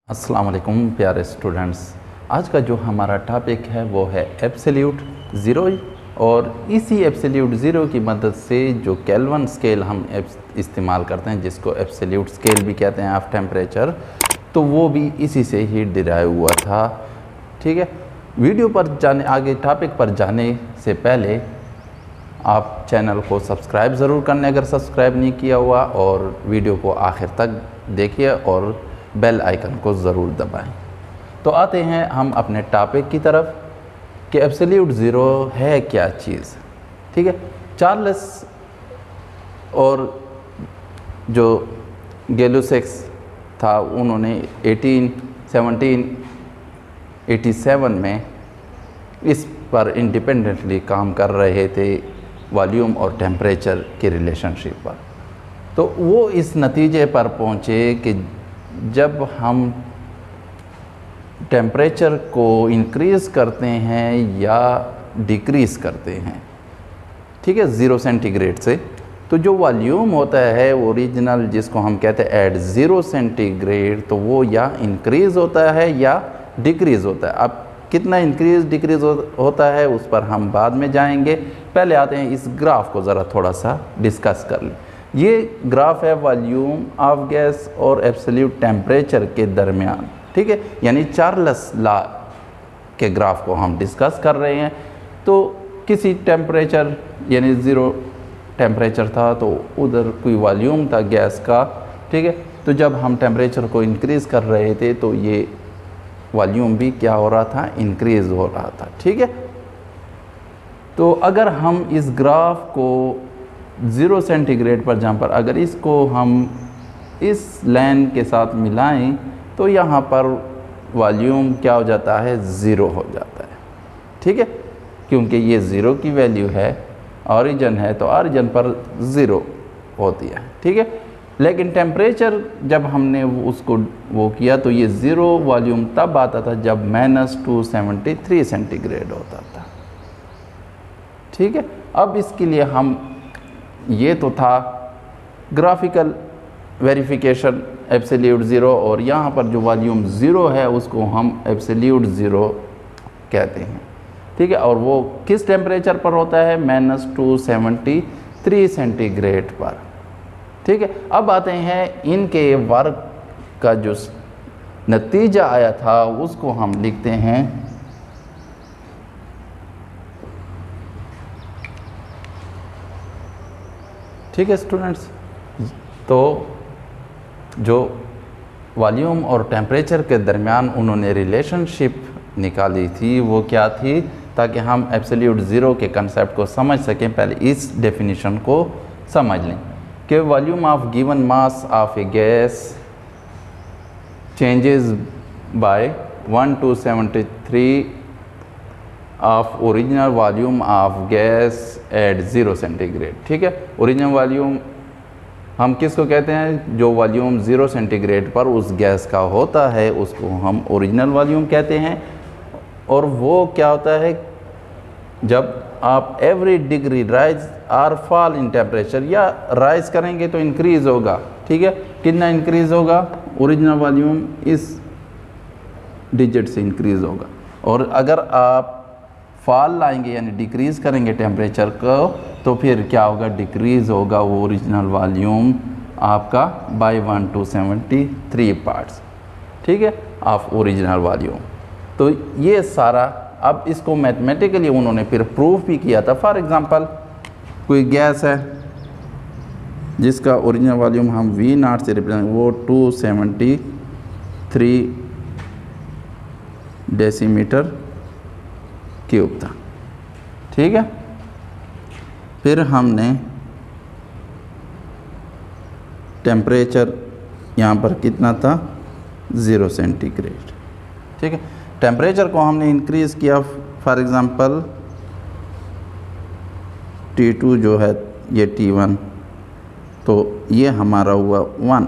अस्सलाम वालेकुम प्यारे स्टूडेंट्स। आज का जो हमारा टॉपिक है वो है एब्सोल्यूट ज़ीरो। और इसी एब्सोल्यूट ज़ीरो की मदद से जो केल्विन स्केल हम इस्तेमाल करते हैं, जिसको एब्सोल्यूट स्केल भी कहते हैं ऑफ टेम्परेचर, तो वो भी इसी से ही डिराइव हुआ था। ठीक है, वीडियो पर जाने आगे टॉपिक पर जाने से पहले आप चैनल को सब्सक्राइब ज़रूर करने अगर सब्सक्राइब नहीं किया हुआ, और वीडियो को आखिर तक देखिए और बेल आइकन को ज़रूर दबाएं। तो आते हैं हम अपने टॉपिक की तरफ कि एब्सोल्यूट ज़ीरो है क्या चीज़। ठीक है, चार्ल्स और जो गैलुसेक्स था, उन्होंने 1787 में इस पर इंडिपेंडेंटली काम कर रहे थे, वॉल्यूम और टेम्परेचर की रिलेशनशिप पर। तो वो इस नतीजे पर पहुँचे कि जब हम टेम्परेचर को इंक्रीज़ करते हैं या डिक्रीज़ करते हैं, ठीक है, 0 सेंटीग्रेड से, तो जो वॉल्यूम होता है ओरिजिनल, जिसको हम कहते हैं एट 0 सेंटीग्रेड, तो वो या इंक्रीज़ होता है या डिक्रीज़ होता है। अब कितना इंक्रीज़ डिक्रीज़ होता है उस पर हम बाद में जाएंगे। पहले आते हैं इस ग्राफ को ज़रा थोड़ा सा डिस्कस कर लें। ये ग्राफ है वॉल्यूम ऑफ गैस और एब्सोल्यूट टेम्परेचर के दरमियान, ठीक है, यानी चार्ल्स लॉ के ग्राफ को हम डिस्कस कर रहे हैं। तो किसी टेम्परेचर यानी 0 टेम्परेचर था, तो उधर कोई वॉल्यूम था गैस का, ठीक है। तो जब हम टेम्परेचर को इंक्रीज़ कर रहे थे तो ये वॉल्यूम भी क्या हो रहा था, इंक्रीज़ हो रहा था, ठीक है। तो अगर हम इस ग्राफ को 0 सेंटीग्रेड पर जहाँ पर अगर इसको हम इस लाइन के साथ मिलाएं, तो यहाँ पर वॉल्यूम क्या हो जाता है, 0 हो जाता है, ठीक है, क्योंकि ये 0 की वैल्यू है, ऑरिजिन है, तो ऑरिजिन पर 0 होती है, ठीक है। लेकिन टेम्परेचर जब हमने उसको वो किया तो ये 0 वॉल्यूम तब आता था जब -273 सेंटीग्रेड होता था, ठीक है। अब इसके लिए हम, ये तो था ग्राफिकल वेरिफिकेशन एब्सोल्यूट ज़ीरो, और यहाँ पर जो वॉल्यूम 0 है उसको हम एब्सोल्यूट ज़ीरो कहते हैं, ठीक है। और वो किस टेम्परेचर पर होता है, -273 सेंटीग्रेड पर, ठीक है। अब आते हैं इनके वर्क का जो नतीजा आया था उसको हम लिखते हैं। ठीक है स्टूडेंट्स, तो जो वॉल्यूम और टेम्परेचर के दरमियान उन्होंने रिलेशनशिप निकाली थी वो क्या थी, ताकि हम एब्सोल्यूट ज़ीरो के कंसेप्ट को समझ सकें, पहले इस डेफिनेशन को समझ लें कि volume of given mass of A gas changes by 1273 of original volume of gas at 0 centigrade, ठीक है। ओरिजिनल वॉल्यूम हम किसको कहते हैं, जो वॉल्यूम 0 सेंटीग्रेड पर उस गैस का होता है उसको हम ओरिजिनल वॉल्यूम कहते हैं। और वो क्या होता है, जब आप एवरी डिग्री राइज और फॉल इन टेम्परेचर, या राइज करेंगे तो इंक्रीज़ होगा, ठीक है। कितना इंक्रीज़ होगा, ओरिजिनल वॉल्यूम इस डिजिट से इंक्रीज़ होगा। और अगर आप फॉल लाएंगे यानी डिक्रीज़ करेंगे टेम्परेचर को, तो फिर क्या होगा, डिक्रीज़ होगा वो ओरिजिनल वॉल्यूम आपका बाय 1273 पार्ट्स, ठीक है, ऑफ ओरिजिनल वॉल्यूम। तो ये सारा, अब इसको मैथमेटिकली उन्होंने फिर प्रूफ भी किया था। फॉर एग्ज़ाम्पल कोई गैस है जिसका ओरिजिनल वॉल्यूम हम V0 से रिप्रेजेंट, वो 273 डेसीमीटर क्यूब था, ठीक है। फिर हमने टेम्परेचर यहाँ पर कितना था, 0 सेंटीग्रेड, ठीक है। टेम्परेचर को हमने इंक्रीज़ किया, फॉर एग्ज़ाम्पल T2 जो है ये T1, तो ये हमारा हुआ 1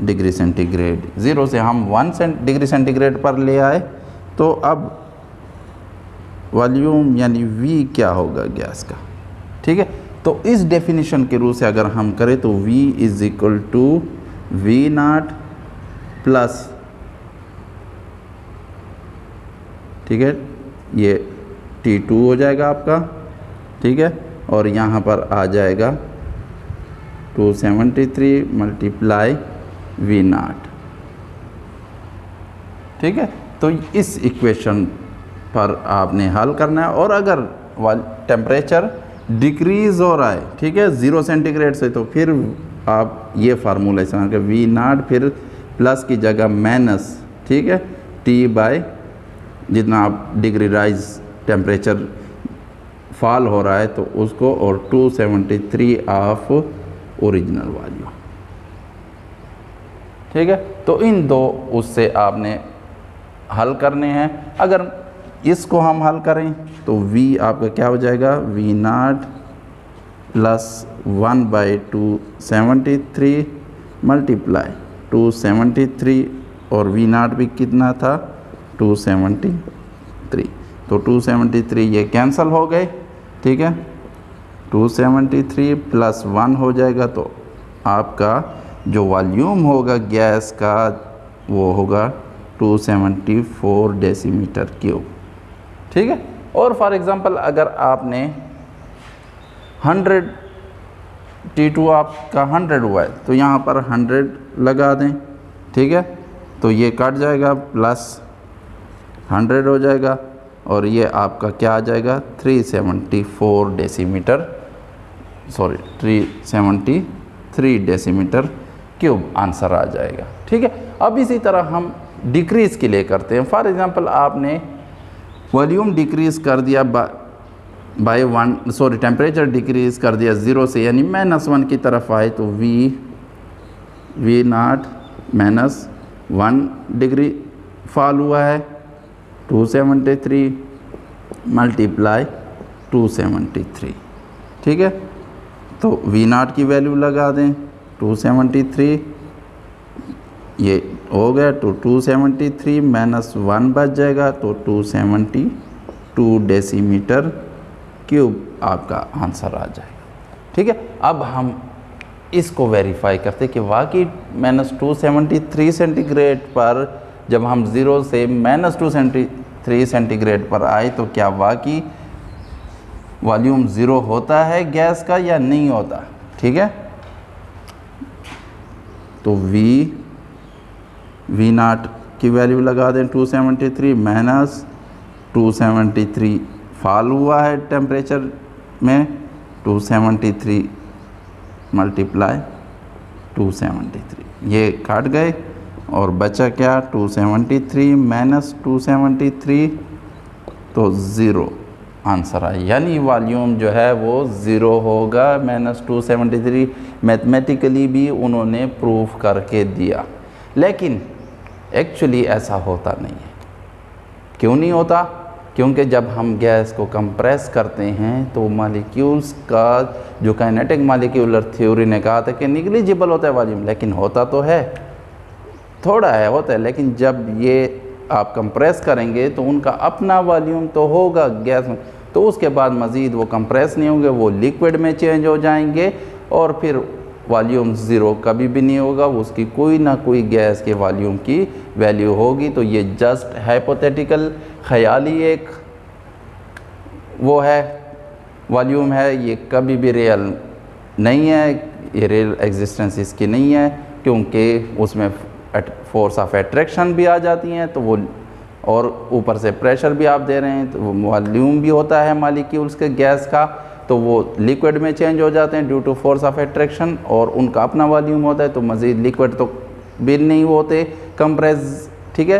डिग्री सेंटीग्रेड। 0 से हम 1 डिग्री सेंटीग्रेड पर ले आए, तो अब वॉल्यूम यानी V क्या होगा गैस का, ठीक है। तो इस डेफिनेशन के रूप से अगर हम करें तो V is equal to V0 plus ठीक है, ये T2 हो जाएगा आपका, ठीक है, और यहाँ पर आ जाएगा 273 मल्टीप्लाई V0, ठीक है। तो इस इक्वेशन पर आपने हल करना है। और अगर टेम्परेचर डिक्रीज़ हो रहा है, ठीक है, 0 सेंटीग्रेड से, तो फिर आप ये फार्मूला इस्तेमाल करें, V0 फिर प्लस की जगह माइनस, ठीक है, T बाय जितना आप डिग्री राइज टेम्परेचर फॉल हो रहा है तो उसको, और 273 ऑफ ओरिजिनल वैल्यू, ठीक है। तो इन दो उससे आपने हल करने हैं। अगर इसको हम हल करें तो V आपका क्या हो जाएगा, V0 प्लस 1/273 मल्टीप्लाई 273, और V0 भी कितना था, 273, तो 273 ये कैंसिल हो गए, ठीक है। 273 प्लस 1 हो जाएगा, तो आपका जो वॉल्यूम होगा गैस का वो होगा 274 डेसीमीटर क्यूब, ठीक है। और फॉर एग्ज़ाम्पल अगर आपने 100 T2 आपका 100 हुआ है तो यहाँ पर 100 लगा दें, ठीक है, तो ये कट जाएगा, प्लस 100 हो जाएगा, और ये आपका क्या आ जाएगा, 374 decimetre, sorry 373 decimetre cube answer आ जाएगा, ठीक है। अब इसी तरह हम डिक्रीज़ के लिए करते हैं। फॉर एग्ज़ाम्पल आपने वॉल्यूम डिक्रीज़ कर दिया बाय 1, सॉरी टेम्परेचर डिक्रीज़ कर दिया 0 से, यानी -1 की तरफ आए, तो V0 -1 डिग्री फॉल हुआ है, 273 मल्टीप्लाई 273, ठीक है। तो V0 की वैल्यू लगा दें, 273, ये हो गया, तो 273 -1 बच जाएगा, तो 272 डेसीमीटर क्यूब आपका आंसर आ जाएगा, ठीक है। अब हम इसको वेरीफाई करते कि वाकई -273 सेंटीग्रेड पर जब हम 0 से -273 सेंटीग्रेड पर आए तो क्या वाकई वॉल्यूम 0 होता है गैस का या नहीं होता, ठीक है। तो V0 की वैल्यू लगा दें 273 -273 फॉल हुआ है टेम्परेचर में, 273 मल्टीप्लाई 273, ये काट गए और बचा क्या, 273 -273, तो 0 आंसर आया, यानी वॉल्यूम जो है वो 0 होगा। -273 मैथमेटिकली भी उन्होंने प्रूफ करके दिया, लेकिन एक्चुअली ऐसा होता नहीं है। क्यों नहीं होता? क्योंकि जब हम गैस को कंप्रेस करते हैं तो मॉलिक्यूल्स का जो काइनेटिक मॉलिक्यूलर थ्योरी ने कहा था कि निग्लिजिबल होता है वॉल्यूम, लेकिन होता तो है, थोड़ा है होता है, लेकिन जब ये आप कंप्रेस करेंगे तो उनका अपना वॉल्यूम तो होगा गैस में, तो उसके बाद मज़ीद वो कंप्रेस नहीं होंगे, वो लिक्विड में चेंज हो जाएंगे और फिर वॉल्यूम 0 कभी भी नहीं होगा, उसकी कोई ना कोई गैस के वॉल्यूम की वैल्यू होगी। तो ये जस्ट हाइपोथेटिकल ख्याली एक वो है वॉल्यूम है, ये कभी भी रियल नहीं है, ये रियल एग्जिस्टेंस इसकी नहीं है, क्योंकि उसमें फोर्स ऑफ अट्रैक्शन भी आ जाती हैं, तो वो और ऊपर से प्रेशर भी आप दे रहे हैं, तो वो वॉल्यूम भी होता है मॉलिक्यूल्स के गैस का, तो वो लिक्विड में चेंज हो जाते हैं due to force of attraction, और उनका अपना वॉल्यूम होता है, तो मज़ीद लिक्विड तो भी नहीं होते कंप्रेस, ठीक है,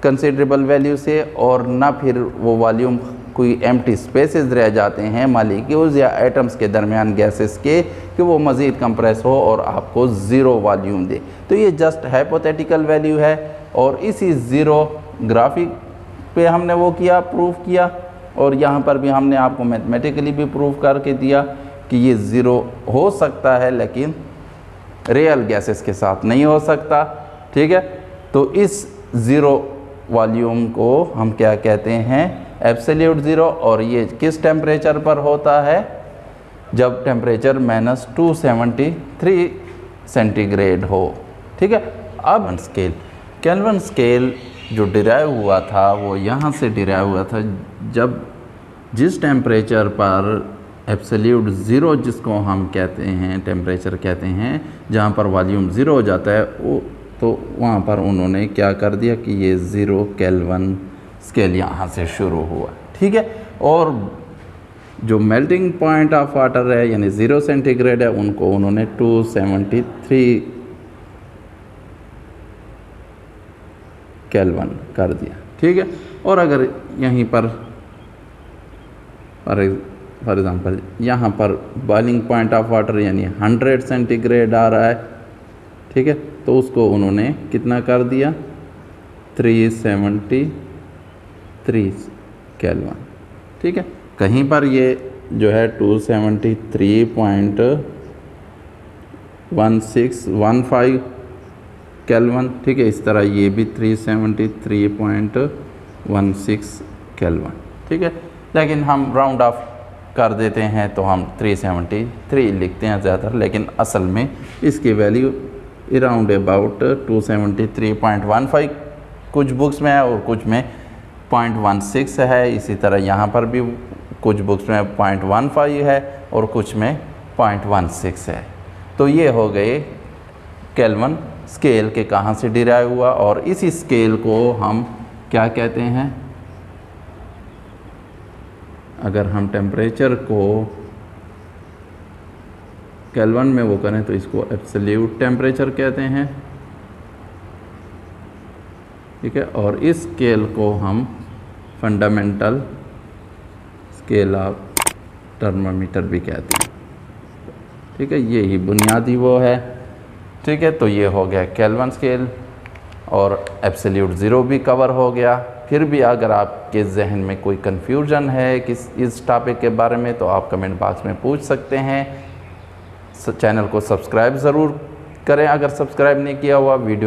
कंसिडरेबल वैल्यू से, और ना फिर वो वॉल्यूम कोई एम्प्टी स्पेसेस रह जाते हैं मॉलिक्यूल्स या एटम्स के दरमियान गैसेस के कि वो मज़ीद कंप्रेस हो और आपको 0 वॉल्यूम दे। तो ये जस्ट हाइपोथेटिकल वैल्यू है, और इसी 0 ग्राफिक पे हमने वो किया, प्रूफ किया, और यहाँ पर भी हमने आपको मैथमेटिकली भी प्रूफ करके दिया कि ये 0 हो सकता है, लेकिन रियल गैसेस के साथ नहीं हो सकता, ठीक है। तो इस 0 वॉल्यूम को हम क्या कहते हैं, एब्सोल्यूट 0, और ये किस टेम्परेचर पर होता है, जब टेम्परेचर -273 सेंटीग्रेड हो, ठीक है। अब केल्विन स्केल जो डिराइव हुआ था वो यहाँ से डिराइव हुआ था, जब जिस टेम्परेचर पर एब्सोल्यूट ज़ीरो जिसको हम कहते हैं टेम्परेचर कहते हैं, जहाँ पर वॉल्यूम ज़ीरो हो जाता है वो, तो वहाँ पर उन्होंने क्या कर दिया कि ये 0 केल्विन स्केल यहाँ से शुरू हुआ। ठीक है, और जो मेल्टिंग पॉइंट ऑफ वाटर है यानी 0 सेंटीग्रेड है, उनको उन्होंने 273 केल्विन कर दिया। ठीक है, और अगर यहीं पर फॉर एग्ज़ाम्पल यहाँ पर बॉइलिंग पॉइंट ऑफ वाटर यानी 100 सेंटीग्रेड आ रहा है, ठीक है, तो उसको उन्होंने कितना कर दिया 373 केल्विन। ठीक है, कहीं पर ये जो है 273.1615 केल्विन। ठीक है, इस तरह ये भी 373.16 केल्विन। ठीक है, लेकिन हम राउंड ऑफ कर देते हैं तो हम 373 लिखते हैं ज़्यादातर, लेकिन असल में इसकी वैल्यू अराउंड अबाउट 273.15 कुछ बुक्स में है और कुछ में 0.16 है। इसी तरह यहाँ पर भी कुछ बुक्स में 0.15 है और कुछ में 0.16 है। तो ये हो गए केल्विन स्केल के कहाँ से डिराइव हुआ, और इसी स्केल को हम क्या कहते हैं, अगर हम टेम्परेचर को केल्विन में वो करें तो इसको एब्सोल्यूट टेम्परेचर कहते हैं। ठीक है, और इस स्केल को हम फंडामेंटल स्केल ऑफ थर्मामीटर भी कहते हैं। ठीक है, ये ही बुनियादी वो है। ठीक है, तो ये हो गया केल्विन स्केल और एब्सोल्यूट ज़ीरो भी कवर हो गया। फिर भी अगर आपके जहन में कोई कन्फ्यूजन है इस टॉपिक के बारे में तो आप कमेंट बॉक्स में पूछ सकते हैं। चैनल को सब्सक्राइब ज़रूर करें अगर सब्सक्राइब नहीं किया हुआ। वीडियो